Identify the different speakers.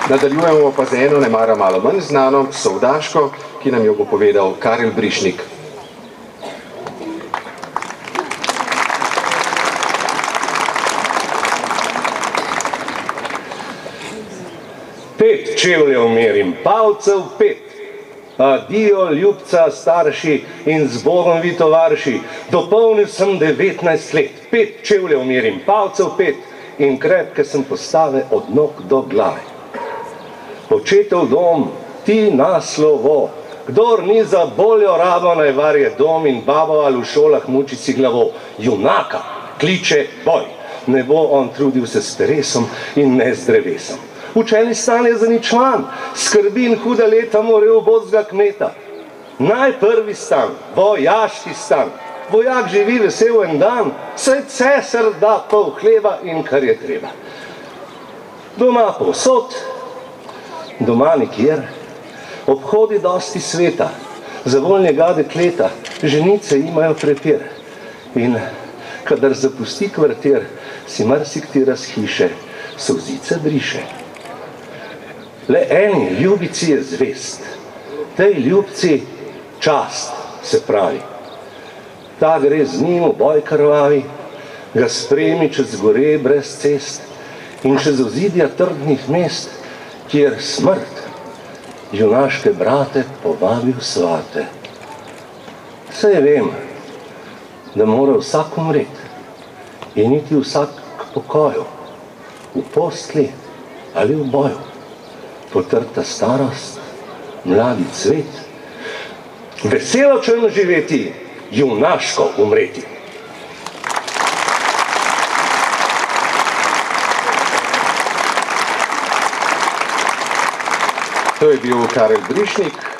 Speaker 1: Nadaljujemo pa z eno nemara malo manj znano sovdaško, ki nam jo bo povedal Karel Brišnik.
Speaker 2: Pet čevljev merim, palcev pet. Adijo, ljubca, starši in z Bogom vi tovarši. Dopolnil sem 19 let. Pet čevljev merim, palcev pet in krepke sem postave od nog do glave. Očetov dom, ti naslovo, kdor ni za boljo rabo, naj varje dom in babo ali v šolah muči si glavo. Junaka kliče boj, ne bo on trudil se s peresom in ne z drevesom. Učeni stan je zaničvan, skrbi in huda leta morajo ubogega kmeta. Najprvi stan, vojaški stan, vojak živi vesel en dan, saj cesar da pol hleba in kar je treba. Doma povsod, doma nikjer, obhodi dosti sveta, za voljnega dekleta, ženice imajo prepir. In kadar zapusti kvartir, si marsikatera s hiše solzice briše. Le eni ljubici je zvest, tej ljubci čast se pravi. Ta gre z njim v boj krvavi, ga spremi čez gore brez cest in čez ozidja trdnih mest, kjer smrt junaške brate povabi v svate. Saj vem, da mora vsak umret in iti vsak k pokoju, v postli ali v boju. Potrta starost, mladi cvet, veselo čem živeti, junaško umreti.
Speaker 1: To je bil Karel Brišnik.